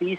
30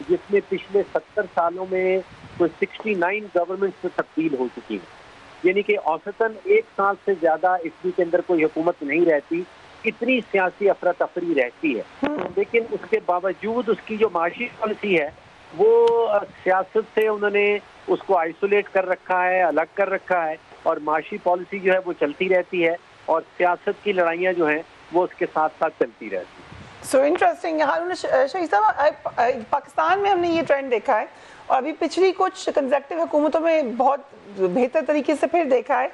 جس میں پچھلے 70 سالوں میں کوئی 69 گورنمنٹ سے تبدیل ہو چکی ہے. یعنی کہ اوسطاً 1 سال سے زیادہ اٹلی کے اندر کوئی حکومت نہیں رہتی، اتنی سیاسی افراتفری رہتی ہے. لیکن اس کے باوجود اس کی جو معاشی پالیسی ہے وہ سیاست سے انہوں نے اس کو آئسولیٹ کر رکھا ہے، الگ کر رکھا ہے، اور معاشی پالیسی جو ہے وہ چلتی رہتی ہے اور سیاست کی لڑائیاں جو ہیں وہ اس کے ساتھ ساتھ چلتی رہتی ہیں. So interesting. ہارون شہید صاحب، پاکستان میں ہم نے یہ ٹرینڈ دیکھا ہے اور ابھی پچھلی کچھ کنزیکٹیو حکومتوں میں بہت بہتر طریقے سے پھر دیکھا ہے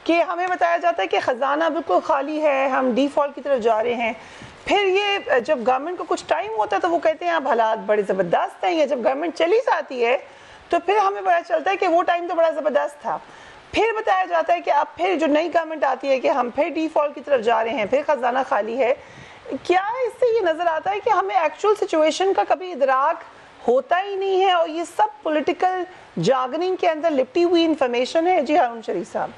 کہ ہمیں بتایا جاتا ہے کہ خزانہ بالکل خالی ہے، ہم ڈیفالٹ کی طرف جا رہے ہیں. پھر یہ جب گورنمنٹ کو کچھ ٹائم ہوتا ہے تو وہ کہتے ہیں اب حالات بڑے زبردست ہیں، یا جب گورنمنٹ چلی جاتی ہے تو پھر ہمیں پتہ چلتا ہے کہ وہ ٹائم تو بڑا زبردست تھا. پھر بتایا جاتا ہے کہ اب پھر جو نئی گورنمنٹ آتی ہے کہ ہم پھر ڈیفالٹ کی طرف جا رہے ہیں، پھر خزانہ خالی ہے. کیا اس سے یہ نظر آتا ہے کہ ہمیں ایکچوئل سچویشن کا کبھی ادراک ہوتا ہی نہیں ہے اور یہ سب پولیٹیکل جاگرنگ کے اندر لپٹی ہوئی انفارمیشن ہے؟ جی ہارون شریف صاحب.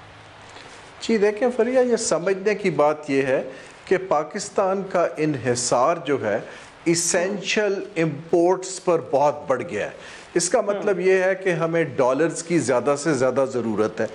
جی دیکھیں فریہ، یہ سمجھنے کی بات یہ ہے کہ پاکستان کا انحصار جو ہے ایسینشل امپورٹس پر بہت بڑھ گیا ہے. اس کا مطلب یہ ہے کہ ہمیں ڈالرز کی زیادہ سے زیادہ ضرورت ہے.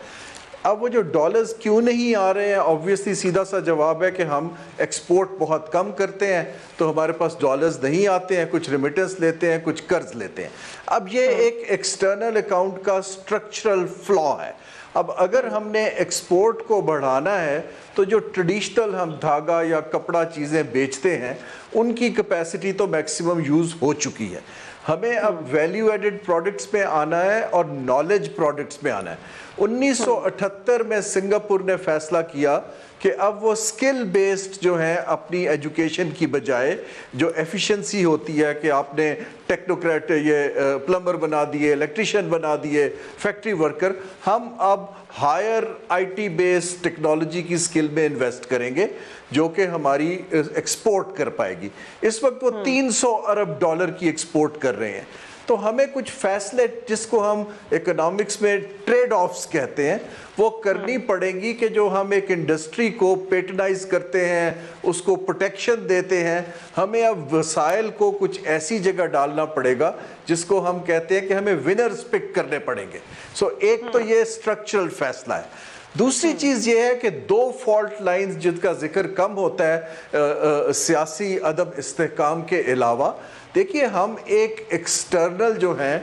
اب وہ جو ڈالرز کیوں نہیں آ رہے ہیں، آبویسلی سیدھا سا جواب ہے کہ ہم ایکسپورٹ بہت کم کرتے ہیں تو ہمارے پاس ڈالرز نہیں آتے ہیں، کچھ ریمیٹنس لیتے ہیں، کچھ قرض لیتے ہیں. اب یہ ایک ایکسٹرنل اکاؤنٹ کا سٹرکچرل فلا ہے. اب اگر ہم نے ایکسپورٹ کو بڑھانا ہے تو جو ٹریڈیشنل ہم دھاگا یا کپڑا چیزیں بیچتے ہیں ان کی کیپیسٹی تو میکسیمم یوز ہو چکی ہے. ہمیں اب ویلیو ایڈڈ پروڈکٹس میں آنا ہے اور نالج پروڈکٹس میں آنا ہے. 1978 میں سنگاپور نے فیصلہ کیا کہ اب وہ سکل بیسڈ جو ہیں اپنی ایجوکیشن کی بجائے جو ایفیشنسی ہوتی ہے کہ آپ نے ٹیکنوکریٹ یہ پلمبر بنا دیے، الیکٹریشین بنا دیے، فیکٹری ورکر، ہم اب higher I T base technology کی سکل میں انویسٹ کریں گے جو کہ ہماری ایکسپورٹ کر پائے گی. اس وقت وہ 300 ارب ڈالر کی ایکسپورٹ کر رہے ہیں. تو ہمیں کچھ فیصلے جس کو ہم اکنامکس میں ٹریڈ آفس کہتے ہیں وہ کرنی پڑیں گی کہ جو ہم ایک انڈسٹری کو پیٹنائز کرتے ہیں، اس کو پروٹیکشن دیتے ہیں، ہمیں اب وسائل کو کچھ ایسی جگہ ڈالنا پڑے گا جس کو ہم کہتے ہیں کہ ہمیں ونرز پک کرنے پڑیں گے. سو ایک تو یہ سٹرکچرل فیصلہ ہے. دوسری چیز یہ ہے کہ 2 فالٹ لائنز جن کا ذکر کم ہوتا ہے سیاسی عدم استحکام کے علاوہ. دیکھیے ہم ایک ایکسٹرنل جو ہیں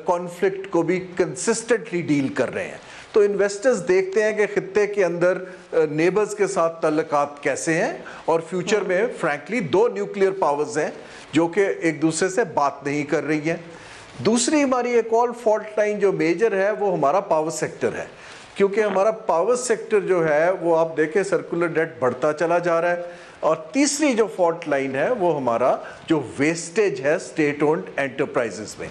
کانفلکٹ کو بھی کنسسٹنٹلی ڈیل کر رہے ہیں. تو انویسٹرز دیکھتے ہیں کہ خطے کے اندر نیبرز کے ساتھ تعلقات کیسے ہیں، اور فیوچر میں فرینکلی 2 نیوکلیئر پاورز ہیں جو کہ ایک دوسرے سے بات نہیں کر رہی ہیں. دوسری ہماری ایک اور فالٹ لائن جو میجر ہے وہ ہمارا پاور سیکٹر ہے، کیونکہ ہمارا پاور سیکٹر جو ہے وہ آپ دیکھیں سرکولر ڈیٹ بڑھتا چلا جا رہا ہے. اور تیسری جو فالٹ لائن ہے وہ ہمارا جو ویسٹیج ہے اسٹیٹ اونڈ انٹرپرائزز میں.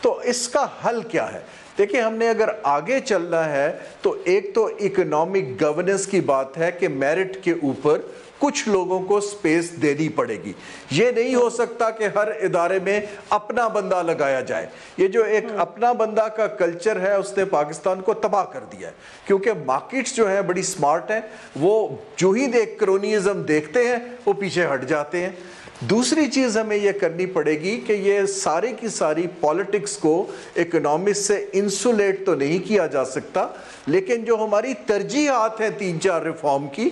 تو اس کا حل کیا ہے؟ دیکھیں ہم نے اگر آگے چلنا ہے تو ایک تو اکنامک گورننس کی بات ہے کہ میرٹ کے اوپر کچھ لوگوں کو سپیس دینی پڑے گی. یہ نہیں ہو سکتا کہ ہر ادارے میں اپنا بندہ لگایا جائے. یہ جو ایک اپنا بندہ کا کلچر ہے اس نے پاکستان کو تباہ کر دیا ہے، کیونکہ مارکیٹس جو ہیں بڑی سمارٹ ہیں، وہ جو ہی کرونیزم دیکھتے ہیں وہ پیچھے ہٹ جاتے ہیں. دوسری چیز ہمیں یہ کرنی پڑے گی کہ یہ ساری کی ساری پالیٹکس کو اکنامکس سے انسولیٹ تو نہیں کیا جا سکتا، لیکن جو ہماری ترجیحات ہیں 3-4 ریفارم کی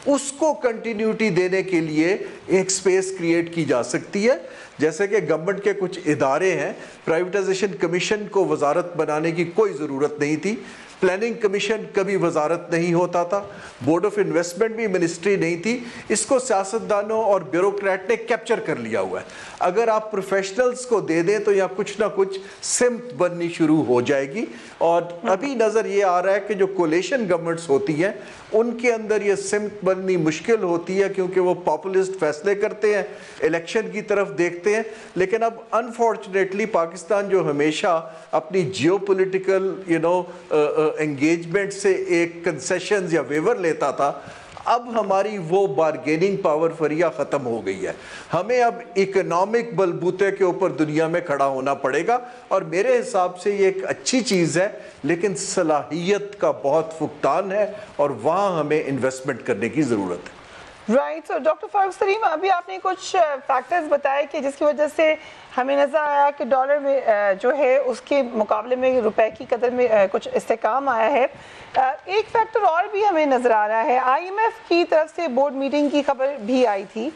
اس کو کنٹینیوٹی دینے کے لیے ایک سپیس کریٹ کی جا سکتی ہے. جیسے کہ گورنمنٹ کے کچھ ادارے ہیں، پرائیویٹائزیشن کمیشن کو وزارت بنانے کی کوئی ضرورت نہیں تھی، پلاننگ کمیشن کبھی وزارت نہیں ہوتا تھا، بورڈ آف انویسٹمنٹ بھی منسٹری نہیں تھی. اس کو سیاستدانوں اور بیوروکریٹ نے کیپچر کر لیا ہوا ہے. اگر آپ پروفیشنلز کو دے دیں تو یہاں کچھ نہ کچھ سمت بننی شروع ہو جائے گی. اور ابھی نظر یہ آ رہا ہے کہ جو کولیشن گورنمنٹس ہوتی ہیں ان کے اندر یہ سمت بننی مشکل ہوتی ہے، کیونکہ وہ پاپولسٹ فیصلے کرتے ہیں، الیکشن کی طرف دیکھتے ہیں. لیکن اب انفارچونیٹلی پاکستان جو ہمیشہ اپنی جیو پولیٹیکل انگیجمنٹ سے ایک کنسیشنز یا ویور لیتا تھا، اب ہماری وہ بارگیننگ پاور فریہ ختم ہو گئی ہے. ہمیں اب اکنامک بلبوتے کے اوپر دنیا میں کھڑا ہونا پڑے گا، اور میرے حساب سے یہ ایک اچھی چیز ہے، لیکن صلاحیت کا بہت فقدان ہے اور وہاں ہمیں انویسٹمنٹ کرنے کی ضرورت ہے. رائٹ. سو ڈاکٹر فاروق سلیم، ابھی آپ نے کچھ فیکٹرز بتائے کہ جس کی وجہ سے ہمیں نظر آیا کہ ڈالر میں جو ہے اس کے مقابلے میں روپے کی قدر میں کچھ استحکام آیا ہے. ایک فیکٹر اور بھی ہمیں نظر آ رہا ہے، آئی ایم ایف کی طرف سے بورڈ میٹنگ کی خبر بھی آئی تھی.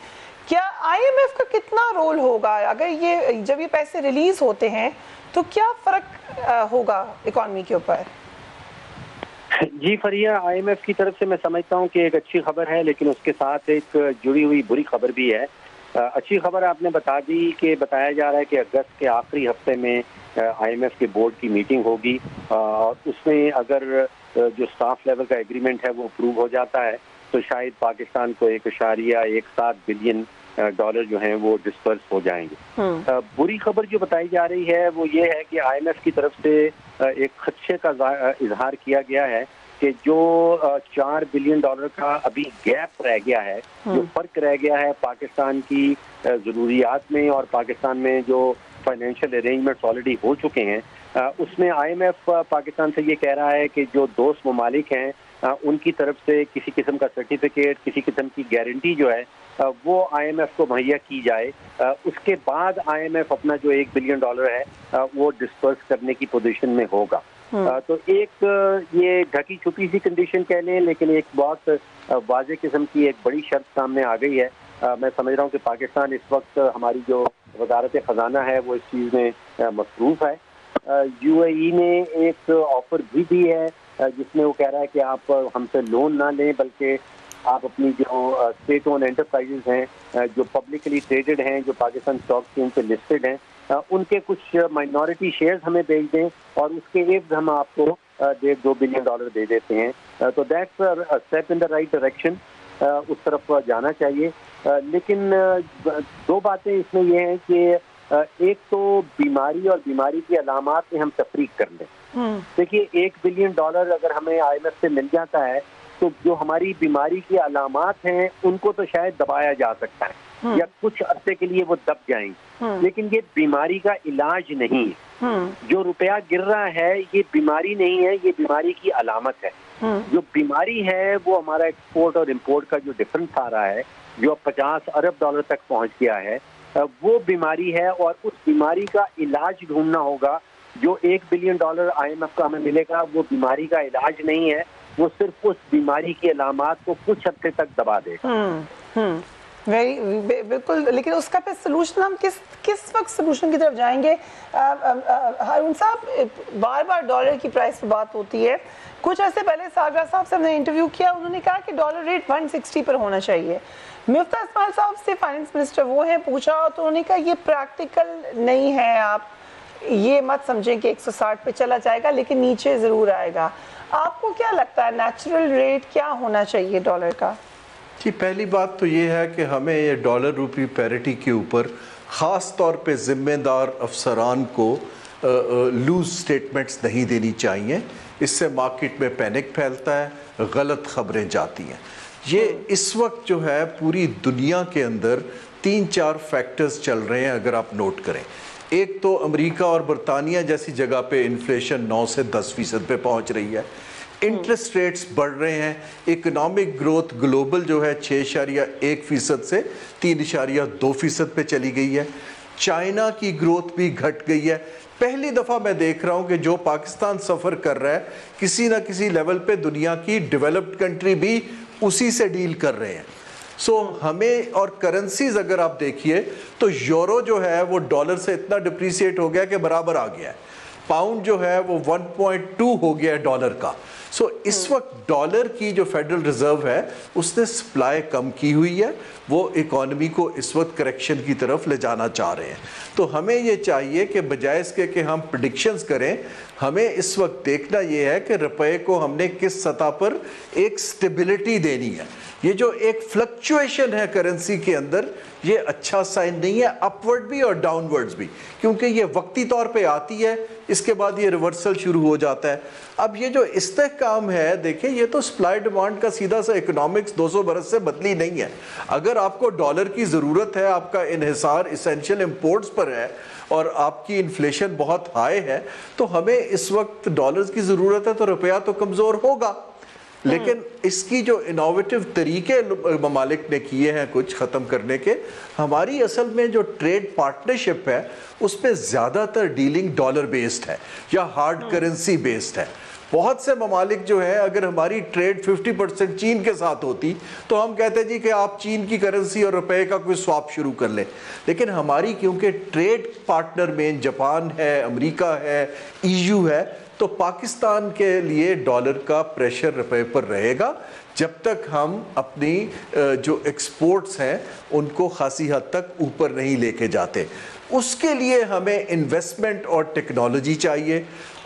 کیا آئی ایم ایف کا کتنا رول ہوگا اگر یہ جب یہ پیسے ریلیز ہوتے ہیں تو کیا فرق ہوگا اکانومی کے اوپر؟ جی فریہ، آئی ایم ایف کی طرف سے میں سمجھتا ہوں کہ ایک اچھی خبر ہے، لیکن اس کے ساتھ ایک جڑی ہوئی بری خبر بھی ہے. اچھی خبر آپ نے بتا دی کہ بتایا جا رہا ہے کہ اگست کے آخری ہفتے میں آئی ایم ایف کے بورڈ کی میٹنگ ہوگی، اور اس میں اگر جو سٹاف لیول کا ایگریمنٹ ہے وہ اپروو ہو جاتا ہے تو شاید پاکستان کو 1.17 بلین ڈالر جو ہیں وہ ڈسپرس ہو جائیں گے. بری خبر جو بتائی جا رہی ہے وہ یہ ہے کہ آئی ایم ایف کی طرف سے ایک خدشے کا اظہار کیا گیا ہے کہ جو 4 بلین ڈالر کا ابھی گیپ رہ گیا ہے، جو فرق رہ گیا ہے پاکستان کی ضروریات میں اور پاکستان میں جو فائنینشیل ارینجمنٹس آلریڈی ہو چکے ہیں، اس میں آئی ایم ایف پاکستان سے یہ کہہ رہا ہے کہ جو دوست ممالک ہیں ان کی طرف سے کسی قسم کا سرٹیفکیٹ، کسی قسم کی گارنٹی جو ہے وہ آئی ایم ایف کو مہیا کی جائے. اس کے بعد آئی ایم ایف اپنا جو 1 بلین ڈالر ہے وہ ڈسپرس کرنے کی پوزیشن میں ہوگا. تو ایک یہ ڈھکی چھپی سی کنڈیشن کہہ لیں، لیکن ایک بہت واضح قسم کی ایک بڑی شرط سامنے آ گئی ہے. میں سمجھ رہا ہوں کہ پاکستان اس وقت، ہماری جو وزارت خزانہ ہے وہ اس چیز میں مصروف ہے. یو اے ای نے ایک آفر بھی دی ہے جس میں وہ کہہ رہا ہے کہ آپ ہم سے لون نہ لیں، بلکہ آپ اپنی جو اسٹیٹ اون انٹرپرائزز ہیں جو پبلکلی ٹریڈڈ ہیں، جو پاکستان اسٹاک ایکسچینج پہ لسٹڈ ہیں، ان کے کچھ مائنورٹی شیئرز ہمیں بیچ دیں اور اس کے عوض ہم آپ کو 1.5-2 بلین ڈالر دے دیتے ہیں. تو that's a step in the right direction, اس طرف جانا چاہیے. لیکن دو باتیں اس میں یہ ہیں کہ ایک تو بیماری اور بیماری کی علامات میں ہم تفریق کر لیں. دیکھیے 1 بلین ڈالر اگر ہمیں آئی ایم ایف سے مل جاتا ہے تو جو ہماری بیماری کی علامات ہیں ان کو تو شاید دبایا جا سکتا ہے یا کچھ عرصے کے لیے وہ دب جائیں گے، لیکن یہ بیماری کا علاج نہیں ہے. جو روپیہ گر رہا ہے یہ بیماری نہیں ہے، یہ بیماری کی علامت ہے. جو بیماری ہے وہ ہمارا ایکسپورٹ اور امپورٹ کا جو ڈفرنس آ رہا ہے جو 50 ارب ڈالر تک پہنچ گیا ہے، وہ بیماری ہے اور اس بیماری کا علاج ڈھونڈنا ہوگا. جو 1 billion dollar I M F کا ہمیں ملے گا وہ بیماری کا علاج نہیں ہے، وہ صرف اس بیماری کی علامات کو کچھ عرصے تک دبا دے گا. بالکل. لیکن اس کا پھر سلوشن ہم کس وقت سلوشن کی طرف جائیں گے؟ ہارون صاحب، بار بار ڈالر کی پرائس پہ بات ہوتی ہے. کچھ عرصے پہلے ساگرہ صاحب سے ہم نے انٹرویو کیا، انہوں نے کہا کہ ڈالر ریٹ 160 پر ہونا چاہیے. مفتاح اسماعیل صاحب سے فائنانس منسٹر وہ ہیں، پوچھا تو انہوں نے کہا یہ پریکٹیکل نہیں ہے، آپ یہ مت سمجھیں کہ 160 پہ چلا جائے گا لیکن نیچے ضرور آئے گا. آپ کو کیا لگتا ہے نیچرل ریٹ کیا ہونا چاہیے ڈالر کا؟ جی، پہلی بات تو یہ ہے کہ ہمیں یہ ڈالر روپی پیرٹی کے اوپر خاص طور پہ ذمہ دار افسران کو لوز سٹیٹمنٹس نہیں دینی چاہیے. اس سے مارکیٹ میں پینک پھیلتا ہے، غلط خبریں جاتی ہیں. یہ اس وقت جو ہے پوری دنیا کے اندر 3-4 فیکٹرز چل رہے ہیں اگر آپ نوٹ کریں. ایک تو امریکہ اور برطانیہ جیسی جگہ پہ انفلیشن 9 سے 10% پہ پہنچ رہی ہے، انٹرسٹ ریٹس بڑھ رہے ہیں، اکنامک گروتھ گلوبل جو ہے 6.1% سے 3.2% پہ چلی گئی ہے. چائنا کی گروتھ بھی گھٹ گئی ہے. پہلی دفعہ میں دیکھ رہا ہوں کہ جو پاکستان سفر کر رہا ہے کسی نہ کسی لیول پہ دنیا کی ڈیولپڈ کنٹری بھی اسی سے ڈیل کر رہے ہیں. سو ہمیں اور کرنسیز اگر آپ دیکھیے تو یورو جو ہے وہ ڈالر سے اتنا ڈپریسیٹ ہو گیا کہ برابر آ گیا ہے. پاؤنڈ جو ہے وہ 1.2 ہو گیا ہے ڈالر کا. سو اس وقت ڈالر کی جو فیڈرل ریزرو ہے اس نے سپلائی کم کی ہوئی ہے، وہ اکانومی کو اس وقت کریکشن کی طرف لے جانا چاہ رہے ہیں. تو ہمیں یہ چاہیے کہ بجائے اس کے کہ ہم پریڈکشنز کریں، ہمیں اس وقت دیکھنا یہ ہے کہ روپے کو ہم نے کس سطح پر ایک سٹیبلٹی دینی ہے. یہ جو ایک فلکچویشن ہے کرنسی کے اندر یہ اچھا سائن نہیں ہے، اپورڈ بھی اور ڈاؤن ورڈز بھی، کیونکہ یہ وقتی طور پہ آتی ہے، اس کے بعد یہ ریورسل شروع ہو جاتا ہے. اب یہ جو استحکام ہے دیکھیں یہ تو سپلائی ڈیمانڈ کا سیدھا سا اکنامکس 200 برس سے بدلی نہیں ہے. اگر آپ کو ڈالر کی ضرورت ہے، آپ کا انحصار اسینشل امپورٹس پر ہے اور آپ کی انفلیشن بہت ہائی ہے، تو ہمیں اس وقت ڈالرز کی ضرورت ہے تو روپیہ تو کمزور ہوگا. لیکن اس کی جو انوویٹو طریقے ممالک نے کیے ہیں کچھ ختم کرنے کے، ہماری اصل میں جو ٹریڈ پارٹنرشپ ہے اس پہ زیادہ تر ڈیلنگ ڈالر بیسڈ ہے یا ہارڈ کرنسی بیسڈ ہے. بہت سے ممالک جو ہے اگر ہماری ٹریڈ 50% چین کے ساتھ ہوتی تو ہم کہتے جی کہ آپ چین کی کرنسی اور روپے کا کوئی سواپ شروع کر لیں، لیکن ہماری کیونکہ ٹریڈ پارٹنر میں جاپان ہے، امریکہ ہے، EU ہے، تو پاکستان کے لیے ڈالر کا پریشر روپے پر رہے گا جب تک ہم اپنی جو ایکسپورٹس ہیں ان کو خاصی حد تک اوپر نہیں لے کے جاتے. اس کے لیے ہمیں انویسٹمنٹ اور ٹیکنالوجی چاہیے.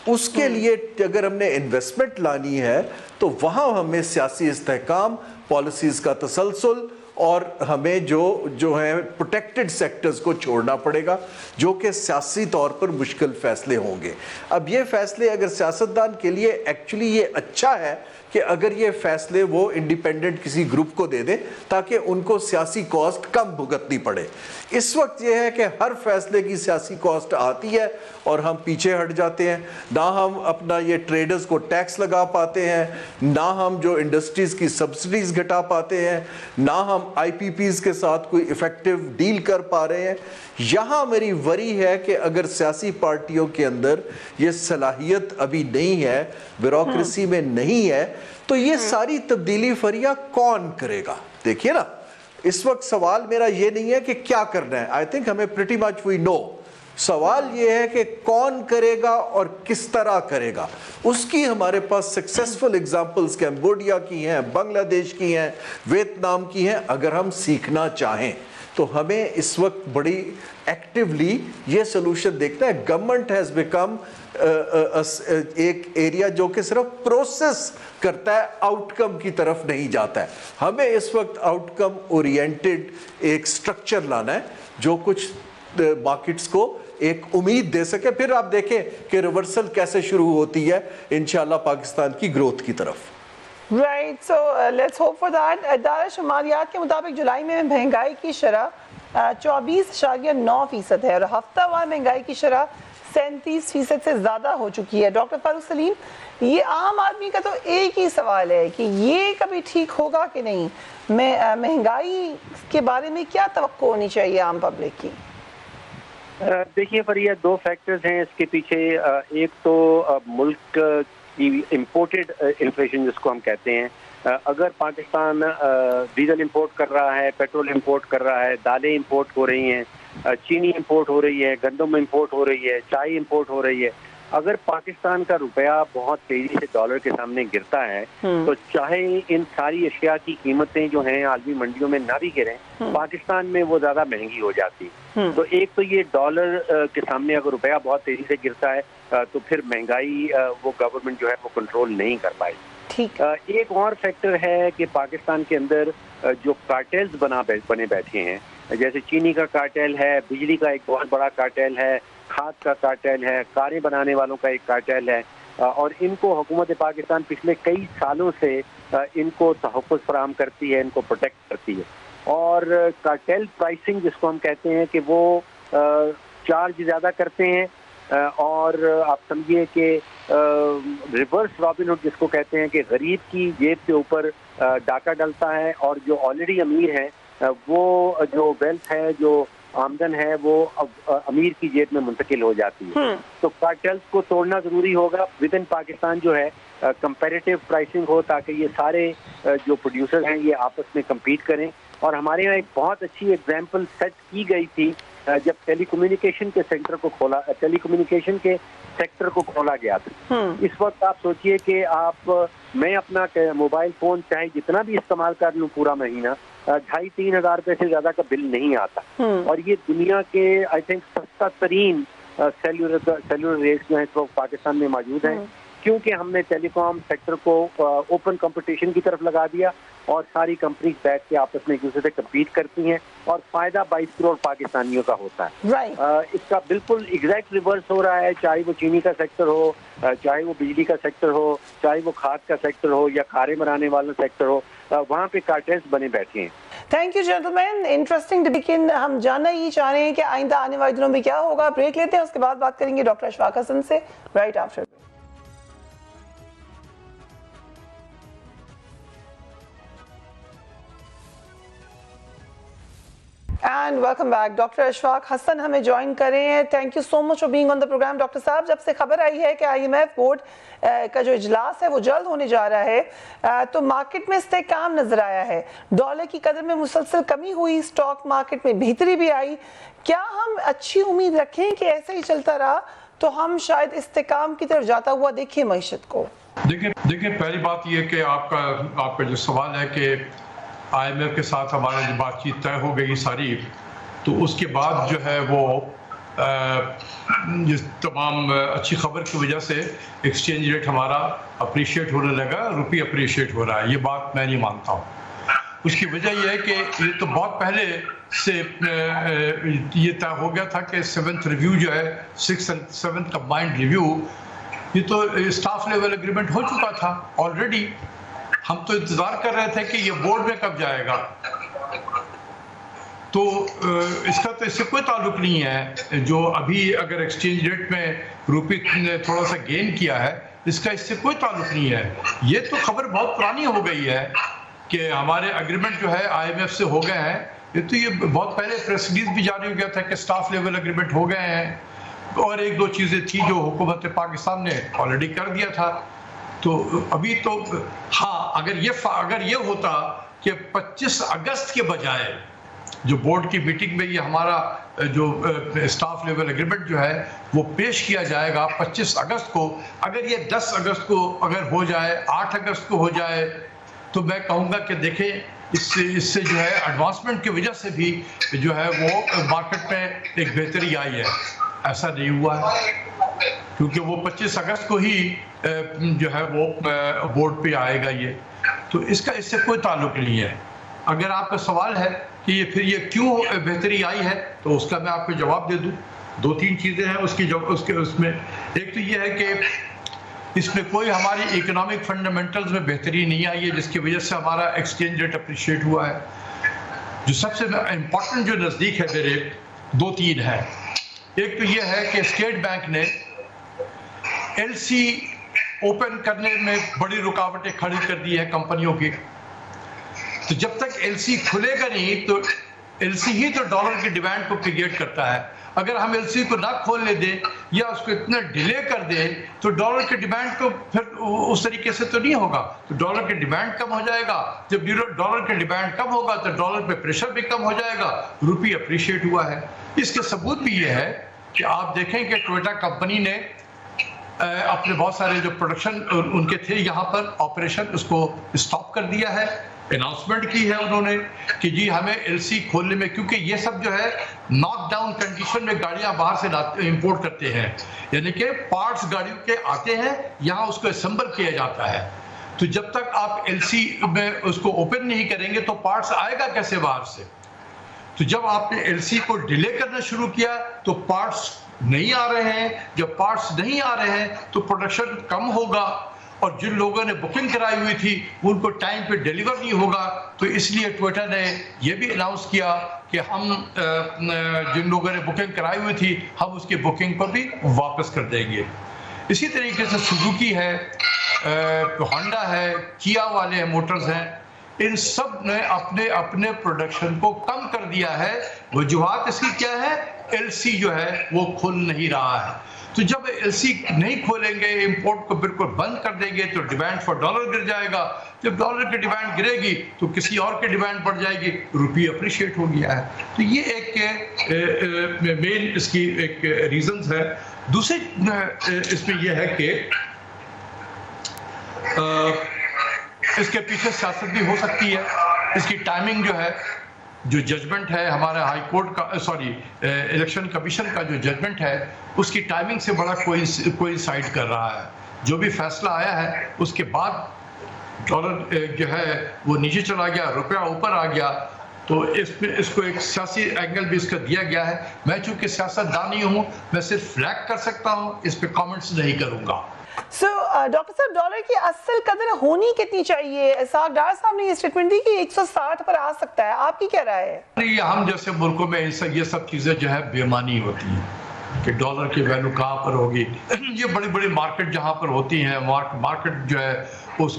اس کے لیے اگر ہم نے انویسٹمنٹ لانی ہے تو وہاں ہمیں سیاسی استحکام، پالیسیز کا تسلسل اور ہمیں جو ہیں پروٹیکٹڈ سیکٹرز کو چھوڑنا پڑے گا، جو کہ سیاسی طور پر مشکل فیصلے ہوں گے. اب یہ فیصلے اگر سیاستدان کے لیے ایکچولی یہ اچھا ہے کہ اگر یہ فیصلے وہ انڈیپینڈنٹ کسی گروپ کو دے دیں تاکہ ان کو سیاسی کاسٹ کم بھگتنی پڑے. اس وقت یہ ہے کہ ہر فیصلے کی سیاسی کاسٹ آتی ہے اور ہم پیچھے ہٹ جاتے ہیں. نہ ہم اپنا یہ ٹریڈرز کو ٹیکس لگا پاتے ہیں، نہ ہم جو انڈسٹریز کی سبسڈیز گھٹا پاتے ہیں، نہ ہم IPPs کے ساتھ کوئی ایفیکٹو ڈیل کر پا رہے ہیں. یہاں میری وری ہے کہ اگر سیاسی پارٹیوں کے اندر یہ صلاحیت ابھی نہیں ہے، بیوروکریسی میں نہیں ہے، تو یہ ساری تبدیلی فریہ کون کرے گا؟ دیکھیے نا، اس وقت سوال میرا یہ نہیں ہے کہ کیا کرنا ہے. آئی تھنک ہمیں پریٹی مچ وی نو. سوال یہ ہے کہ کون کرے گا اور کس طرح کرے گا. اس کی ہمارے پاس سکسیسفل ایگزامپلز کیمبوڈیا کی ہیں، بنگلہ دیش کی ہیں، ویتنام کی ہیں. اگر ہم سیکھنا چاہیں تو ہمیں اس وقت بڑی ایکٹیولی یہ سلوشن دیکھنا ہے. گورنمنٹ ہیز بیکم ایک ایریا جو کہ صرف پروسیس کرتا ہے، آؤٹ کم کی طرف نہیں جاتا ہے. ہمیں اس وقت آؤٹ کم اورینٹڈ ایک سٹرکچر لانا ہے جو کچھ مارکیٹس کو ایک امید دے سکے. پھر آپ دیکھیں کہ ریورسل کیسے شروع ہوتی ہے انشاءاللہ پاکستان کی گروتھ کی طرف. Right, so let's hope for that. ادارہ شماریات کے مطابق جولائی میں مہنگائی کی شرح 24.9% ہے اور ہفتہ وار مہنگائی کی شرح 37% سے زیادہ ہو چکی ہے. ڈاکٹر فاروق سلیم، یہ عام آدمی کا تو ایک ہی سوال ہے کہ یہ کبھی ٹھیک ہوگا کہ نہیں؟ مہنگائی کے بارے میں کیا توقع ہونی چاہیے عام پبلک کی؟ دیکھیے فریہ، دو فیکٹرز ہیں اس کے پیچھے. ایک تو ملک کی امپورٹڈ انفلیشن جس کو ہم کہتے ہیں. اگر پاکستان ڈیزل امپورٹ کر رہا ہے، پیٹرول امپورٹ کر رہا ہے، دالیں امپورٹ ہو رہی ہیں، چینی امپورٹ ہو رہی ہے، گندم امپورٹ ہو رہی ہے، چائے امپورٹ ہو رہی ہے، اگر پاکستان کا روپیہ بہت تیزی سے ڈالر کے سامنے گرتا ہے تو چاہے ان ساری اشیاء کی قیمتیں جو ہیں عالمی منڈیوں میں نہ بھی گریں، پاکستان میں وہ زیادہ مہنگی ہو جاتی. تو ایک تو یہ ڈالر کے سامنے اگر روپیہ بہت تیزی سے گرتا ہے تو پھر مہنگائی وہ گورنمنٹ جو ہے وہ کنٹرول نہیں کر پائے. ایک اور فیکٹر ہے کہ پاکستان کے اندر جو کارٹیلز بنے بیٹھے ہیں، جیسے چینی کا کارٹیل ہے، بجلی کا ایک بہت بڑا کارٹیل ہے، کھاد کا کارٹیل ہے، کاریں بنانے والوں کا ایک کارٹیل ہے، اور ان کو حکومت پاکستان پچھلے کئی سالوں سے ان کو تحفظ فراہم کرتی ہے، ان کو پروٹیکٹ کرتی ہے. اور کارٹیل پرائسنگ جس کو ہم کہتے ہیں کہ وہ چارج زیادہ کرتے ہیں، اور آپ سمجھیے کہ ریورس رابن ہوڈ جس کو کہتے ہیں کہ غریب کی جیب کے اوپر ڈاکہ ڈلتا ہے اور جو آلریڈی امیر ہے وہ جو ویلتھ ہے، جو آمدن ہے، وہ امیر کی جیب میں منتقل ہو جاتی ہے. تو کارٹیلز کو توڑنا ضروری ہوگا. ود ان پاکستان جو ہے کمپیریٹیو پرائسنگ ہو تاکہ یہ سارے جو پروڈیوسر ہیں یہ آپس میں کمپیٹ کریں. اور ہمارے یہاں ایک بہت اچھی ایگزامپل سیٹ کی گئی تھی جب ٹیلی کمیونیکیشن کے سیکٹر کو کھولا گیا تھا. اس وقت آپ سوچئے کہ میں اپنا موبائل فون چاہے جتنا بھی استعمال کر لوں پورا مہینہ، 2,500-3,000 روپے سے زیادہ کا بل نہیں آتا. اور یہ دنیا کے آئی تھنک سستا ترین سیلولر ریٹس جو ہیں اس وقت پاکستان میں موجود ہیں، کیونکہ ہم نے ٹیلی کام سیکٹر کو اوپن کمپٹیشن کی طرف لگا دیا اور ساری کمپنیز بیٹھ کے آپس میں ایک دوسرے سے کمپیٹ کرتی ہیں اور فائدہ 22 کروڑ پاکستانیوں کا ہوتا ہے. اس کا بالکل ایگزیکٹ ریورس ہو رہا ہے، چاہے وہ چینی کا سیکٹر ہو، چاہے وہ بجلی کا سیکٹر ہو، چاہے وہ کھاد کا سیکٹر ہو یا کھارے بنانے والا سیکٹر ہو، وہاں پہ کارٹیلز بنے بیٹھے ہیں. Thank you gentlemen, interesting. لیکن ہم جاننا ہی چاہ رہے ہیں کہ آئندہ آنے والے دنوں میں کیا ہوگا. بریک لیتے ہیں، اس کے بعد بات کریں گے ڈاکٹر اشفاق حسن سے right after. And welcome back. Doctor Ashfaq Hasan ہمیں جوائن کر رہے ہیں. Thank you so much for being on the programme. Doctor صاحب, جب سے خبر آئی ہے کہ IMF بورڈ کا جو اجلاس ہے وہ جلد ہونے جا رہا ہے تو مارکیٹ میں استحکام نظر آیا ہے, ڈالر کی قدر میں مسلسل کمی ہوئی, اسٹاک مارکیٹ میں بہتری بھی آئی. کیا ہم اچھی امید رکھیں کہ ایسے ہی چلتا رہا تو ہم شاید استحکام کی طرف جاتا ہوا دیکھیں معیشت کو؟ دیکھیں پہلی بات یہ کہ آپ کا جو سوال ہے کہ IMF کے ساتھ ہماری جو بات چیت طے ہو گئی ساری, تو اس کے بعد جو ہے وہ تمام اچھی خبر کی وجہ سے ایکسچینج ریٹ ہمارا اپریشیٹ ہونے لگا, روپی اپریشیٹ ہو رہا ہے. یہ بات میں نہیں مانتا ہوں. اس کی وجہ یہ ہے کہ یہ تو بہت پہلے سے یہ طے ہو گیا تھا کہ 7th ریویو جو ہے 6th and 7th combined review, یہ تو اسٹاف لیول اگریمنٹ ہو چکا تھا آلریڈی. ہم تو انتظار کر رہے تھے کہ یہ بورڈ میں کب جائے گا. تو اس کا تو اس سے کوئی تعلق نہیں ہے. جو ابھی اگر ایکسچینج ریٹ میں روپی نے تھوڑا سا گین کیا ہے, اس کا اس سے کوئی تعلق نہیں ہے. یہ تو خبر بہت پرانی ہو گئی ہے کہ ہمارے اگریمنٹ جو ہے IMF سے ہو گئے ہیں. یہ بہت پہلے پریس ریلیز بھی جاری ہو گیا تھا کہ اسٹاف لیول اگریمنٹ ہو گئے ہیں, اور ایک دو چیزیں تھی جو حکومت پاکستان نے آلریڈی کر دیا تھا. تو ابھی تو ہاں, اگر یہ ہوتا کہ 25 اگست کے بجائے جو بورڈ کی میٹنگ میں یہ ہمارا جو اسٹاف لیول اگریمنٹ جو ہے وہ پیش کیا جائے گا 25 اگست کو, اگر یہ 10 اگست کو اگر ہو جائے, 8 اگست کو ہو جائے, تو میں کہوں گا کہ دیکھیں اس سے جو ہے ایڈوانسمنٹ کی وجہ سے بھی جو ہے وہ مارکیٹ میں ایک بہتری آئی ہے. ایسا نہیں ہوا ہے کیونکہ وہ 25 اگست کو ہی جو ہے وہ بورڈ پہ آئے گا یہ. تو اس کا اس سے کوئی تعلق نہیں ہے. اگر آپ کا سوال ہے کہ یہ کیوں بہتری آئی ہے, تو اس کا میں آپ کو جواب دے دوں. 2-3 چیزیں ہیں اس میں. ایک تو یہ ہے کہ اس میں کوئی ہماری اکنامک فنڈامنٹلز میں بہتری نہیں آئی ہے جس کی وجہ سے ہمارا ایکسچینج ریٹ اپریشیٹ ہوا ہے. جو سب سے امپورٹنٹ جو نزدیک ہے میرے 2-3 ہے. ایک تو یہ ہے کہ اسٹیٹ بینک نے LC اوپن کرنے میں بڑی رکاوٹیں کھڑی کر دی ہیں کمپنیوں کی. تو جب تک LC کھلے گا نہیں تو LC ہی تو ڈالر کی ڈیمانڈ کو کریٹ کرتا ہے. اگر ہم LC کو نہ کھولنے دیں یا اس کو اتنا ڈیلے کر دیں تو ڈالر کی ڈیمانڈ تو پھر اس طریقے سے تو نہیں ہوگا. تو ڈالر کی ڈیمانڈ کم ہو جائے گا. جب ڈالر کی ڈیمانڈ کم ہوگا تو ڈالر پہ پریشر بھی کم ہو جائے گا. روپی اپریشیٹ ہوا ہے. اس کے ثبوت بھی یہ ہے کہ آپ دیکھیں کہ ٹویوٹا کمپنی نے اپنے بہت سارے جو پروڈکشن ان کے تھے یہاں پر آپریشن, اس کو اسٹاپ کر دیا ہے. اناؤنسمنٹ کی ہے انہوں نے کہ جی ہمیں LC کھولنے میں, کیونکہ یہ سب جو ہے ناک ڈاؤن کنڈیشن میں گاڑیاں باہر سے امپورٹ کرتے ہیں, یعنی کہ پارٹس گاڑیوں کے آتے ہیں یہاں اس کو اسمبل کیا جاتا ہے. تو جب تک آپ LC میں اس کو اوپن نہیں کریں گے تو پارٹس آئے گا کیسے باہر سے. تو جب آپ نے LC کو ڈیلے کرنا شروع کیا تو پارٹس نہیں آ رہے ہیں. جب پارٹس نہیں آ رہے ہیں تو پروڈکشن کم ہوگا, اور جن لوگوں نے بکنگ کرائی ہوئی تھی ان کو ٹائم پہ ڈیلیور نہیں ہوگا. تو اس لیے ٹویٹر نے یہ بھی اناؤنس کیا کہ ہم جن لوگوں نے بکنگ کرائی ہوئی تھی ہم اس کی بکنگ پر بھی واپس کر دیں گے. اسی طریقے سے سوزوکی ہے, ہونڈا ہے, کیا والے موٹرز ہیں, ان سب نے اپنے پروڈکشن کو کم کر دیا ہے. وجوہات اس کی کیا ہے؟ LC جو ہے وہ کھل نہیں رہا ہے. تو جب LC نہیں کھولیں گے, امپورٹ کو بالکل بند کر دیں گے تو ڈیمانڈ فار ڈالر گر جائے گا. جب ڈالر کی ڈیمانڈ گرے گی تو کسی اور کی ڈیمانڈ بڑھ جائے گی, روپی اپریشیٹ ہو گیا ہے. تو یہ ایک مین اس کی ایک ریزنز ہے. دوسری اس میں یہ ہے کہ اس کے پیچھے سیاست بھی ہو سکتی ہے. اس کی ٹائمنگ جو ہے, جو ججمنٹ ہے ہمارے ہائی کورٹ کا, الیکشن کمیشن کا جو ججمنٹ ہے اس کی ٹائمنگ سے بڑا کوئنسائیڈ کر رہا ہے. جو بھی فیصلہ آیا ہے اس کے بعد ڈالر جو ہے وہ نیچے چلا گیا, روپیہ اوپر آ گیا. تو اس کو ایک سیاسی اینگل بھی اس کا دیا گیا ہے. میں چونکہ سیاست دان نہیں ہوں, میں صرف فلیگ کر سکتا ہوں, اس پہ کامنٹس نہیں کروں گا. ڈاکٹر صاحب, ڈالر کی اصل قدر ہونی کتنی چاہیے؟ اسحاق ڈار صاحب نے یہ اسٹیٹمنٹ دی کہ 160 پر آ سکتا ہے. آپ کی کیا رائے ہے؟ ہم جیسے ملکوں میں یہ سب چیزیں جو ہے بے معنی ہوتی ہیں. کہ ڈالر کی ویلیو کہاں پر ہوگی. یہ بڑی بڑی مارکیٹ جہاں پر ہوتی ہیں، مارکیٹ جو ہے اس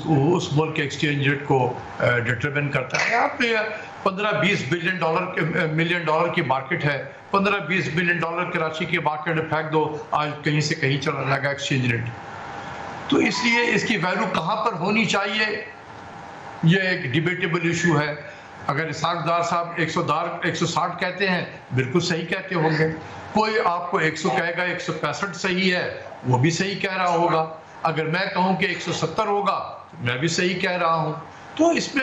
ملک کے ایکسچینج ریٹ کو ڈٹرمن کرتا ہے. آپ 15-20 ملین ڈالر کی مارکیٹ ہے، 15-20 بلین ڈالر کراچی کے مارکیٹ میں پھینک دو، آج کہیں سے کہیں چلا جائے گا ایکسچینج ریٹ. تو اس لیے اس کی ویلیو کہاں پر ہونی چاہیے یہ ایک ڈیبیٹیبل ایشو ہے. اگر اسحاق ڈار صاحب 160 کہتے ہیں، بالکل صحیح کہتے ہوں گے. کوئی آپ کو 100 کہے گا 165 صحیح ہے، وہ بھی صحیح کہہ رہا ہوگا. اگر میں کہوں کہ 170 ہوگا میں بھی صحیح کہہ رہا ہوں. تو اس پہ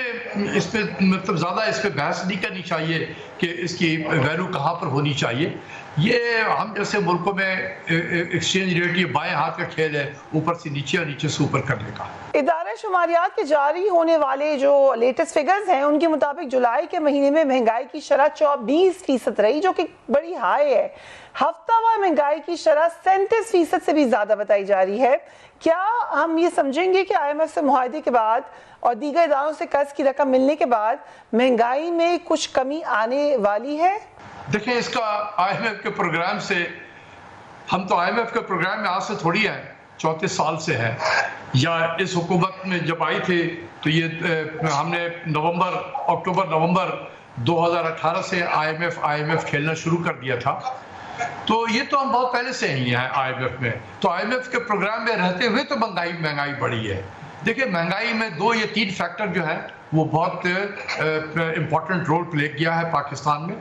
مطلب زیادہ اس پہ بحث نہیں کرنی چاہیے کہ اس کی ویلیو کہاں پر ہونی چاہیے. یہ ہم جیسے ملکوں میں ایکسچینج ریٹ یہ بائیں ہاتھ کا کھیل ہے، اوپر سے نیچے اور نیچے سے اوپر کرنے کا. ادارہ شماریات کے جاری ہونے والے جو لیٹسٹ فگرز ہیں ان کے مطابق جولائی کے مہینے میں مہنگائی کی شرح 24% رہی، جو کہ بڑی ہائی ہے. ہفتہ وار مہنگائی کی شرح 37% سے بھی زیادہ بتائی جا رہی ہے. کیا ہم یہ سمجھیں گے کہ IMF سے معاہدے کے بعد اور دیگر اداروں سے قرض کی رقم ملنے کے بعد مہنگائی میں کچھ کمی آنے والی ہے؟ دیکھیں اس کا IMF کے پروگرام سے، ہم تو IMF کے پروگرام میں آج سے تھوڑی ہیں، 34 سال سے ہے. یا اس حکومت میں جب آئی تھی تو یہ ہم نے اکتوبر نومبر 2018 سے IMF کھیلنا شروع کر دیا تھا. تو یہ تو ہم بہت پہلے سے ہی ہیں IMF میں. تو IMF کے پروگرام میں رہتے ہوئے تو مہنگائی بڑھی ہے. دیکھیں مہنگائی میں 2 یا 3 فیکٹر جو ہیں وہ بہت امپورٹنٹ رول پلے کیا ہے پاکستان میں.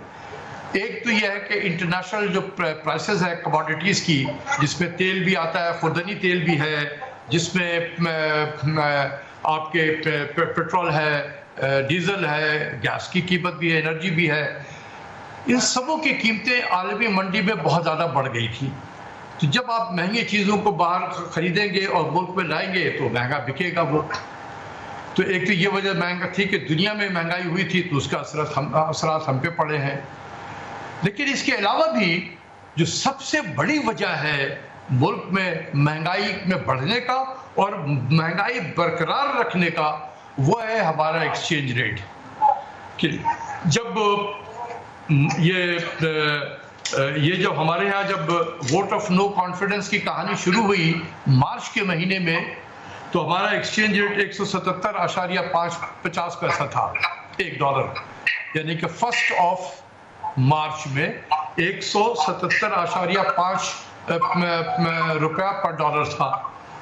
ایک تو یہ ہے کہ انٹرنیشنل جو پرائسز ہے کموڈیٹیز کی، جس میں تیل بھی آتا ہے، خوردنی تیل بھی ہے، جس میں آپ کے پیٹرول ہے، ڈیزل ہے، گیس کی قیمت بھی ہے، انرجی بھی ہے. ان سبوں کی قیمتیں عالمی منڈی میں بہت زیادہ بڑھ گئی تھی. تو جب آپ مہنگی چیزوں کو باہر خریدیں گے اور ملک میں لائیں گے تو مہنگا بکے گا وہ. تو ایک تو یہ وجہ مہنگا تھی کہ دنیا میں مہنگائی ہوئی تھی تو اس کا اثرات ہم پہ پڑے ہیں. لیکن اس کے علاوہ بھی جو سب سے بڑی وجہ ہے ملک میں مہنگائی میں بڑھنے کا اور مہنگائی برقرار رکھنے کا، وہ ہے ہمارا ایکسچینج ریٹ. کہ جب یہ جب ہمارے ہاں جب ووٹ آف نو کانفیڈنس کی کہانی شروع ہوئی مارچ کے مہینے میں، تو ہمارا ایکسچینج ریٹ 177.50 پیسہ تھا $1. یعنی کہ 1 مارچ میں 177.5 روپیہ پر ڈالر تھا،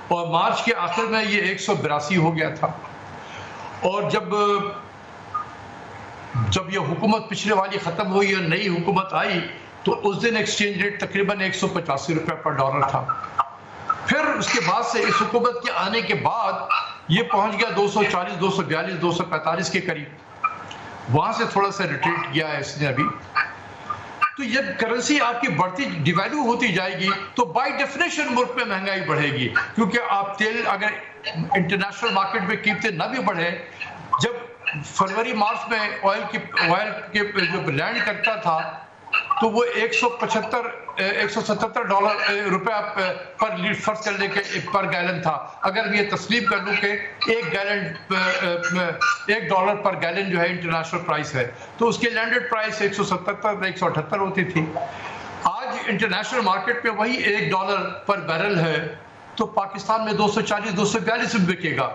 اور مارچ کے آخر میں یہ 182 ہو گیا تھا. اور جب یہ حکومت پچھلے والی ختم ہوئی اور نئی حکومت آئی تو اس دن ایکسچینج ریٹ تقریباً 185 روپے پر ڈالر تھا. پھر اس کے بعد سے اس حکومت کے آنے کے بعد یہ پہنچ گیا 240 242 245 کے قریب. وہاں سے تھوڑا سا ریٹریٹ کیا ہے اس نے ابھی. تو جب کرنسی آپ کی بڑھتی ڈیویلیو ہوتی جائے گی تو بائی ڈیفینیشن ملک میں مہنگائی بڑھے گی. کیونکہ آپ تیل اگر انٹرنیشنل مارکیٹ میں قیمتیں نہ بھی بڑھیں، جب فروری مارچ میں آئل کے جو لینڈ کرتا تھا تو وہ 177 روپیہ پر لیٹر فرض کر لے کے پر گیلن تھا. اگر میں یہ تسلیم کر لوں کہ $1 پر گیلن جو ہے انٹرنیشنل پرائس ہے، تو اس کے لینڈڈ پرائس 177-178 ہوتی تھی. آج انٹرنیشنل مارکیٹ میں وہی $1 پر بیرل ہے، تو پاکستان میں 240-242 میں بکے گا.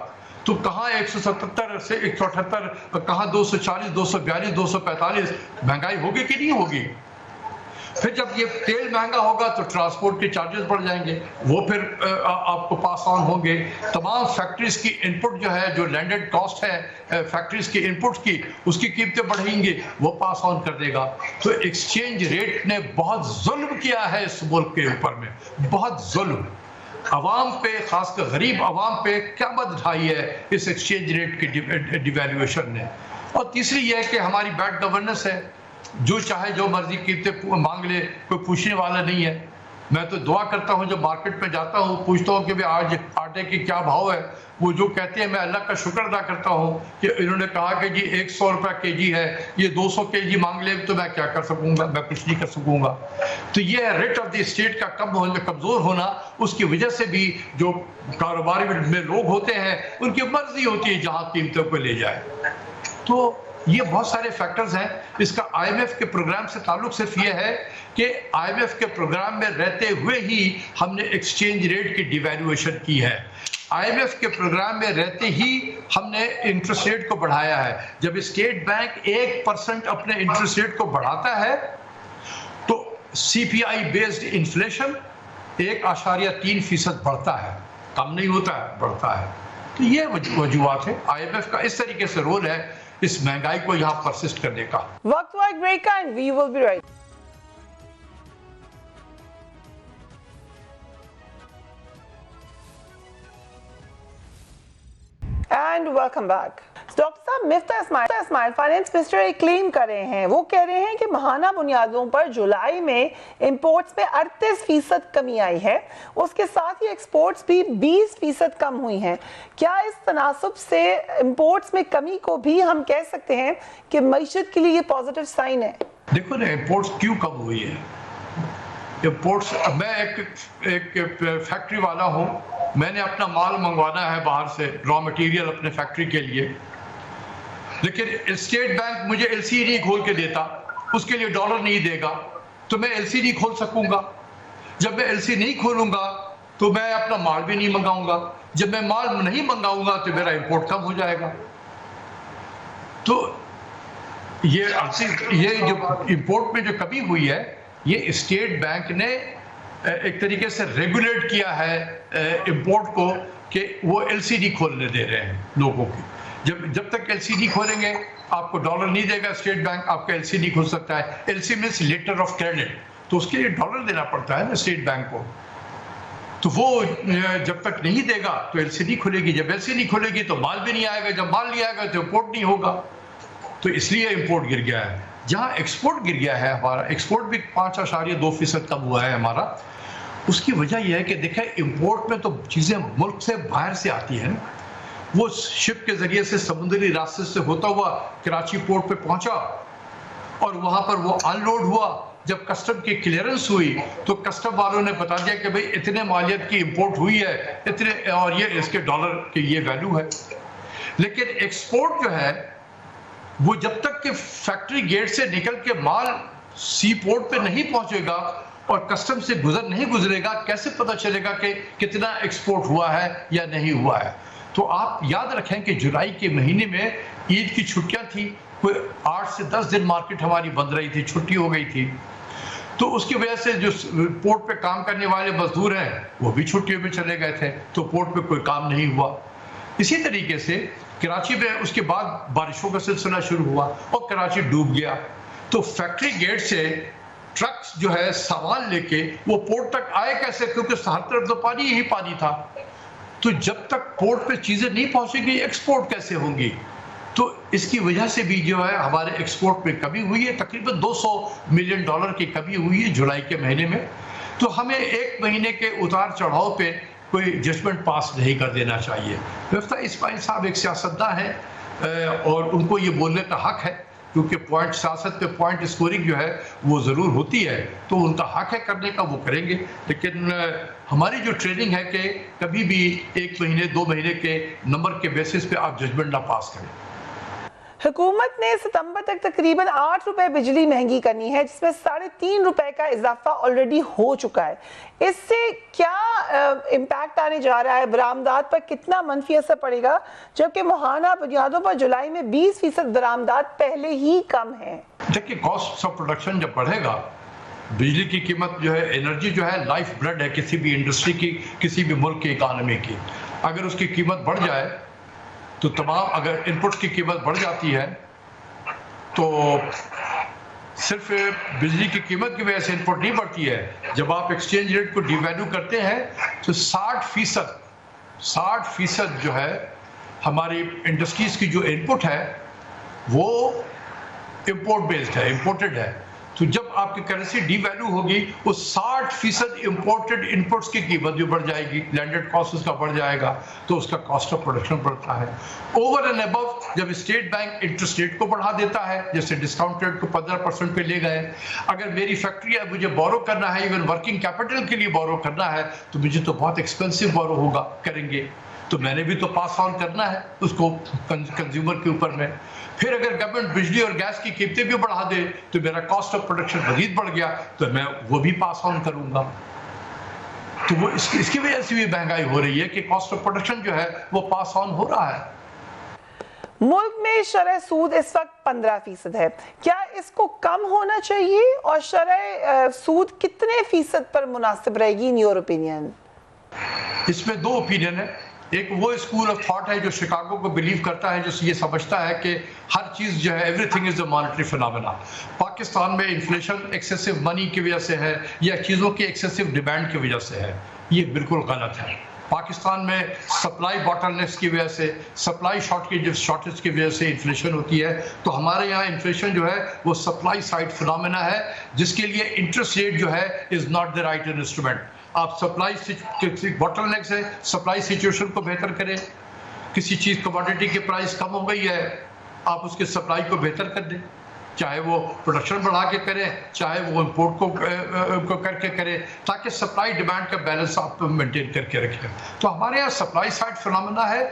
تو کہاں 177 سے 178، کہاں 240 242 245، مہنگائی ہوگی کہ نہیں ہوگی؟ پھر جب یہ تیل مہنگا ہوگا تو ٹرانسپورٹ کے چارجز بڑھ جائیں گے، وہ پھر آپ کو پاس آن ہوں گے. تمام فیکٹریز کی انپٹ جو ہے، جو لینڈڈ کاسٹ ہے فیکٹریز کی انپٹ کی، اس کی قیمتیں بڑھیں گی، وہ پاس آن کر دے گا. تو ایکسچینج ریٹ نے بہت ظلم کیا ہے اس ملک کے اوپر میں، بہت ظلم. عوام پہ، خاص کر غریب عوام پہ قیامت اٹھائی ہے اس ایکسچینج ریٹ کی ڈیویلیویشن نے. اور تیسری یہ ہے کہ ہماری بیڈ گورننس ہے، جو چاہے جو مرضی قیمتیں مانگ لے، کوئی پوچھنے والا نہیں ہے. میں تو دعا کرتا ہوں جب مارکیٹ میں جاتا ہوں، پوچھتا ہوں کہ بھئی آج آٹے کی کیا بھاؤ ہے. وہ جو کہتے ہیں میں اللہ کا شکر ادا کرتا ہوں کہ انہوں نے کہا کہ جی 100 روپے کے جی ہے، یہ 200 کے جی مانگ لے تو میں کیا کر سکوں گا، میں کچھ نہیں کر سکوں گا. تو یہ ریٹ آف دی اسٹیٹ کا کمزور ہونا، اس کی وجہ سے بھی جو کاروبار میں لوگ ہوتے ہیں ان کی مرضی ہوتی ہے جہاں قیمتوں کو لے جائے. تو یہ بہت سارے فیکٹرز ہیں. اس کا آئی ایم ایف کے پروگرام سے تعلق صرف یہ ہے کہ آئی ایم ایف کے پروگرام میں رہتے ہوئے ہی ہم نے ایکسچینج ریٹ کی ڈیویلویشن کی ہے. آئی ایم ایف کے پروگرام میں رہتے ہی ہم نے انٹرسٹ ریٹ کو بڑھایا ہے. جب اسٹیٹ بینک 1% اپنے انٹرسٹ ریٹ کو بڑھاتا ہے تو سی پی آئی بیسڈ انفلیشن 1.3% بڑھتا ہے, کم نہیں ہوتا ہے, بڑھتا ہے. تو یہ وجوہات ہے. آئی ایم ایف کا اس طریقے سے رول ہے اس مہنگائی کو یہاں پرسسٹ کرنے کا. وقت ہوا ایک بریک کا and we will be right. And welcome back. Doctor صاحب, مفتاح اسماعیل فائنانس منسٹر ایک کلیم کر رہے ہیں. وہ کہہ رہے ہیں کہ ماہانہ بنیادوں پر جولائی میں امپورٹس میں 38% کمی آئی ہے, اس کے ساتھ ہی ایکسپورٹس بھی 20% کم ہوئی ہیں. کیا اس تناسب سے امپورٹس میں کمی کو بھی ہم کہہ سکتے ہیں کہ معیشت کے لیے یہ پازیٹیو سائن ہے؟ دیکھو نا, امپورٹس کیوں کم ہوئی ہے. امپورٹس, میں ایک فیکٹری والا ہوں, میں نے اپنا مال منگوانا ہے باہر سے, را مٹیریل اپنے فیکٹری کے لیے, لیکن اسٹیٹ بینک مجھے ایل سی نہیں کھول کے دیتا, اس کے لیے ڈالر نہیں دے گا, تو میں ایل سی نہیں کھول سکوں گا. جب میں ایل سی نہیں کھولوں گا تو میں اپنا مال بھی نہیں منگاؤں گا. جب میں مال نہیں منگاؤں گا تو میرا امپورٹ کم ہو جائے گا. تو یہ جو امپورٹ میں جو کمی ہوئی ہے, یہ اسٹیٹ بینک نے ایک طریقے سے ریگولیٹ کیا ہے امپورٹ کو, کہ وہ ایل سی ڈی کھولنے دے رہے ہیں لوگوں کی. جب تک ایل سی ڈی کھولیں گے آپ کو ڈالر نہیں دے گا اسٹیٹ بینک, آپ کا ایل سی نہیں کھول سکتا ہے. L C means letter of credit, تو اس کے لیے ڈالر دینا پڑتا ہے نا اسٹیٹ بینک کو. تو وہ جب تک نہیں دے گا تو ایل سی نہیں کھلے گی. جب ایل سی نہیں کھلے گی تو مال بھی نہیں آئے گا. جب مال نہیں آئے گا تو امپورٹ نہیں ہوگا. تو اس لیے امپورٹ گر گیا ہے. جہاں ایکسپورٹ گر گیا ہے, ہمارا ایکسپورٹ بھی 5.2% کم ہوا ہے ہمارا. اس کی وجہ یہ ہے کہ دیکھیں, امپورٹ میں تو چیزیں ملک سے باہر سے آتی ہیں, وہ شپ کے ذریعے سے سمندری راستے سے ہوتا ہوا کراچی پورٹ پہ پہنچا اور وہاں پر وہ ان لوڈ ہوا. جب کسٹم کی کلیئرنس ہوئی تو کسٹم والوں نے بتا دیا کہ بھئی اتنے مالیت کی امپورٹ ہوئی ہے, اتنے, اور یہ اس کے ڈالر کی یہ ویلیو ہے. لیکن ایکسپورٹ جو ہے وہ جب تک کہ فیکٹری گیٹ سے نکل کے مال سی پورٹ پہ نہیں پہنچے گا اور کسٹم سے نہیں گزرے گا, کیسے پتہ چلے گا کہ کتنا ایکسپورٹ ہوا ہے یا نہیں ہوا ہے. تو آپ یاد رکھیں کہ جولائی کے مہینے میں عید کی چھٹیاں تھیں, کوئی 8 سے 10 دن مارکیٹ ہماری بند رہی تھی, چھٹی ہو گئی تھی. تو اس کی وجہ سے جو پورٹ پہ کام کرنے والے مزدور ہیں وہ بھی چھٹیوں میں چلے گئے تھے, تو پورٹ پہ کوئی کام نہیں ہوا. اسی طریقے سے کراچی میں اس کے بعد بارشوں کا سلسلہ شروع ہوا اور کراچی ڈوب گیا. تو فیکٹری گیٹ سے ٹرکس جو ہے سامان لے کے وہ پورٹ تک آئے کیسے, کیونکہ ہر طرف تو پانی ہی پانی تھا. تو جب تک پورٹ پہ چیزیں نہیں پہنچیں گی ایکسپورٹ کیسے ہوں گی. تو اس کی وجہ سے بھی جو ہے ہمارے ایکسپورٹ میں کمی ہوئی ہے, تقریباً $200 ملین کی کمی ہوئی ہے جولائی کے مہینے میں. تو ہمیں ایک مہینے کے اتار چڑھاؤ پہ کوئی ججمنٹ پاس نہیں کر دینا چاہیے. مفتاح اسماعیل صاحب ایک سیاستداں ہیں اور ان کو یہ بولنے کا حق ہے, کیونکہ سیاست پہ پوائنٹ اسکورنگ جو ہے وہ ضرور ہوتی ہے, تو ان کا حق ہے کرنے کا, وہ کریں گے. لیکن ہماری جو ٹریننگ ہے کہ کبھی بھی 1 مہینے 2 مہینے کے نمبر کے بیسس پہ آپ ججمنٹ نہ پاس کریں. حکومت نے ستمبر تک تقریباً 8 روپے بجلی مہنگی کرنی ہے, جس میں 3.5 روپے کا اضافہ آلریڈی ہو چکا ہے. اس سے کیا امپیکٹ آنے جا رہا ہے, برآمدات پر کتنا منفی اثر پڑے گا, جبکہ ماہانہ بنیادوں پر جولائی میں 20% برآمدات پہلے ہی کم ہیں؟ دیکھیے, کاسٹ آف پروڈکشن جب بڑھے گا, بجلی کی قیمت جو ہے, انرجی جو ہے لائف بلڈ ہے کسی بھی انڈسٹری کی, کسی بھی ملک کی اکانومی کی. اگر اس کی قیمت بڑھ جائے تو تمام, اگر ان پٹ کی قیمت بڑھ جاتی ہے تو صرف بجلی کی قیمت کی وجہ سے ان پٹ نہیں بڑھتی ہے. جب آپ ایکسچینج ریٹ کو ڈی ویلیو کرتے ہیں تو 60% جو ہے ہماری انڈسٹریز کی جو ان پٹ ہے وہ امپورٹ بیسڈ ہے, امپورٹڈ ہے. تو جب آپ کی کرنسی ڈی ویلیو ہوگی, وہ 60% امپورٹڈ انپٹس کی قیمت بھی بڑھ جائے گی, لینڈڈ کاسٹ اس کا بڑھ جائے گا, تو اس کا کاسٹ آف پروڈکشن بڑھتا ہے. اوور اینڈ ابو جب اسٹیٹ بینک انٹرسٹ ریٹ کو بڑھا دیتا ہے, جیسے ڈسکاؤنٹ ریٹ کو 15% پہ لے گئے, اگر میری فیکٹری ہے مجھے بورو کرنا ہے, ایون ورکنگ کیپٹل کے لیے بورو کرنا ہے, تو مجھے تو بہت ایکسپینسو بورو ہوگا کریں گے. تو میں نے بھی تو پاس آن کرنا ہے اس کو کنزیومر کے اوپر میں. پھر اگر گورنمنٹ بجلی اور گیس کی قیمتیں بھی بڑھا دے تو میرا کاسٹ آف پروڈکشن مزید بڑھ گیا تو میں وہ بھی پاس آن کروں گا. تو وہ اس کی وجہ سے بھی مہنگائی ہو رہی ہے کہ کاسٹ آف پروڈکشن جو ہے وہ پاس آن ہو رہا ہے. ملک میں شرح سود اس وقت 15% ہے. کیا اس کو کم ہونا چاہیے اور شرح سود کتنے فیصد پر مناسب رہے گی ان یور اوپینین؟ اس میں دو اوپینین ہے. ایک وہ اسکول آف تھاٹ ہے جو شکاگو کو بلیو کرتا ہے, جو یہ سمجھتا ہے کہ ہر چیز جو ہے every thing is a monetary phenomena. Pakistan میں انفلیشن ایکسیسو منی کی وجہ سے ہے یا چیزوں کی ایکسیسو ڈیمانڈ کی وجہ سے ہے. یہ بالکل غلط ہے. پاکستان میں سپلائی باٹل نیکس کی وجہ سے, سپلائی شارٹیج کی وجہ سے انفلیشن ہوتی ہے. تو ہمارے یہاں انفلیشن جو ہے وہ سپلائی سائڈ فنامنا ہے جس کے لیے انٹرسٹ ریٹ جو ہے is not the right instrument. آپ سپلائی باٹل نیکس ہے, سپلائی سچویشن کو بہتر کریں. کسی چیز کموڈٹی کی پرائس کم ہو گئی ہے, آپ اس کے سپلائی کو بہتر کر دیں, چاہے وہ پروڈکشن بڑھا کے کریں چاہے وہ امپورٹ کو کر کے کریں, تاکہ سپلائی ڈیمانڈ کا بیلنس آپ مینٹین کر کے رکھیں. تو ہمارے یہاں سپلائی سائڈ فنامنا ہے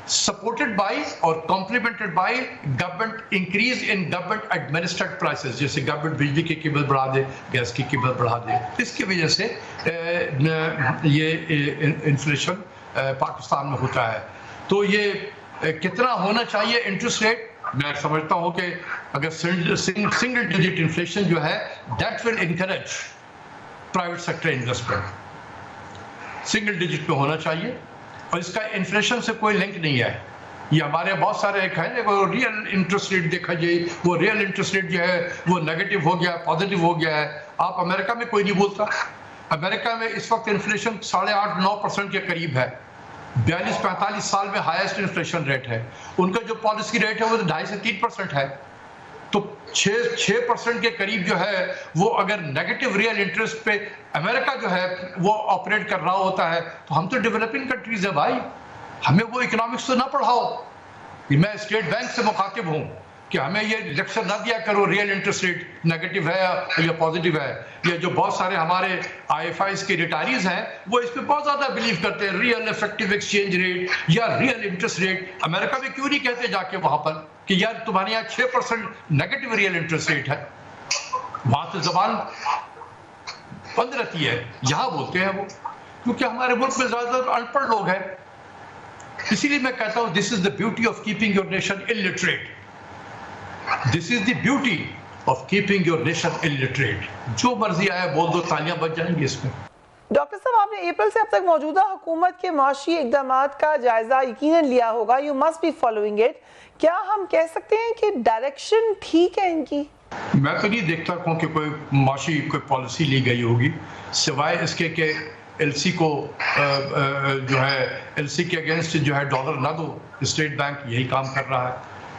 سپورٹڈ بائی اور complemented by government increase in government administered prices. جیسے گورنمنٹ بجلی کی قیمت بڑھا دے, گیس کی قیمت بڑھا دے, اس کی وجہ سے یہ انفلیشن پاکستان میں ہوتا ہے. تو یہ کتنا ہونا چاہیے انٹرسٹ ریٹ؟ میں سمجھتا ہوں کہ اگر سنگل ڈیجٹ انفلیشن جو ہے that will encourage private sector investment. Single digit پہ ہونا چاہیے اور اس کا انفلیشن سے کوئی لنک نہیں ہے. یہ ہمارے بہت سارے ایک ہے وہ ریئل انٹرسٹ ریٹ دیکھا جائے, وہ ریئل انٹرسٹ ریٹ جو ہے وہ نیگیٹو ہو گیا, پازیٹیو ہو گیا ہے. آپ امریکہ میں کوئی نہیں بولتا. امریکہ میں اس وقت انفلیشن 8.5-9% کے قریب ہے. 42-45 سال میں ہائیسٹ انفلیشن ریٹ ہے. ان کا جو پالیسی ریٹ ہے وہ 2.5 سے 3% ہے. تو 6% کے قریب جو ہے وہ اگر نیگیٹو ریئل انٹرسٹ پہ امریکہ جو ہے وہ آپریٹ کر رہا ہوتا ہے تو ہم تو ڈیولپنگ کنٹریز ہیں بھائی, ہمیں وہ اکنامکس تو نہ پڑھاؤ. میں اسٹیٹ بینک سے مخاطب ہوں کہ ہمیں یہ لیکچر نہ دیا کرو ریئل انٹرسٹ ریٹ نیگیٹو ہے یا پازیٹیو ہے. یہ جو بہت سارے ہمارے آئی ایف آئیز کے ریٹائریز ہیں وہ اس پہ بہت زیادہ بلیو کرتے ہیں, ریئل افیکٹو ایکسچینج ریٹ یا ریئل انٹرسٹ ریٹ. امریکہ میں کیوں نہیں کہتے جا کے وہاں پر کہ یار تمہارے یہاں 6% نیگیٹو ریئل انٹرسٹ ریٹ ہے؟ وہاں تو زبان بند رہتی ہے, یہاں بولتے ہیں وہ, کیونکہ ہمارے ملک میں زیادہ تر ان پڑھ لوگ ہیں. اسی لیے میں کہتا ہوں this is the beauty of keeping your nation illiterate. This is the beauty of keeping your nation illiterate. جو مرضی آیا بول دو, تالیاں بج جائیں گی اس میں. ڈاکٹر صاحب, آپ نے اپریل سے اب تک موجودہ حکومت کے معاشی اقدامات کا جائزہ یقیناً لیا ہوگا. You must be following it. کیا ہم کہہ سکتے ہیں کہ ڈائریکشن ٹھیک ہے ان کی؟ میں تو نہیں دیکھتا ہوں کہ کوئی معاشی کوئی پالیسی لی گئی ہوگی, سوائے اس کے کہ ایل سی کو جو ہے ایل سی کے اگینسٹ جو ہے ڈالر نہ دو. اسٹیٹ بینک یہی کام کر رہا ہے.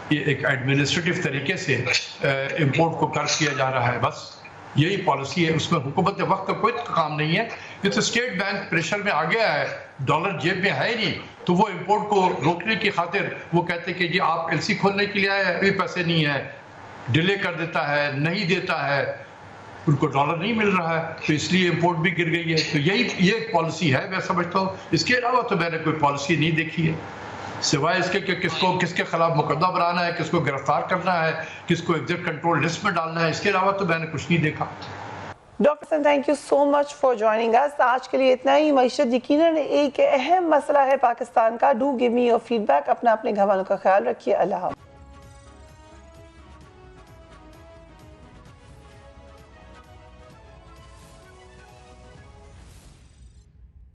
یہ ایک ایڈمنسٹریٹو طریقے سے امپورٹ کو قرض کیا جا رہا ہے, بس یہی پالیسی ہے. اس میں حکومت وقت کا کوئی کام نہیں ہے. یہ تو اسٹیٹ بینک پریشر میں آ گیا ہے, ڈالر جیب میں ہے ہی نہیں, تو وہ امپورٹ کو روکنے کی خاطر وہ کہتے ہیں کہ جی آپ ایل سی کھولنے کے لیے آئے, ابھی پیسے نہیں ہیں, ڈیلے کر دیتا ہے, نہیں دیتا ہے, ان کو ڈالر نہیں مل رہا ہے تو اس لیے امپورٹ بھی گر گئی ہے. تو یہی یہ ایک پالیسی ہے میں سمجھتا ہوں. اس کے علاوہ تو میں نے کوئی پالیسی نہیں دیکھی ہے, سوائے اس کے کہ کس کے خلاف مقدمہ بنانا ہے, کس کو گرفتار کرنا ہے, کس کو ایگزٹ کنٹرول لسٹ میں ڈالنا ہے. اس کے علاوہ تو میں نے کچھ نہیں دیکھا. Doctor Hasan, thank you so much for joining us. آج کے لیے اتنا ہی. معیشت یقیناً ایک اہم مسئلہ ہے پاکستان کا. Do give me your feedback. اپنے گھر والوں کا خیال رکھیے. اللہ حافظ.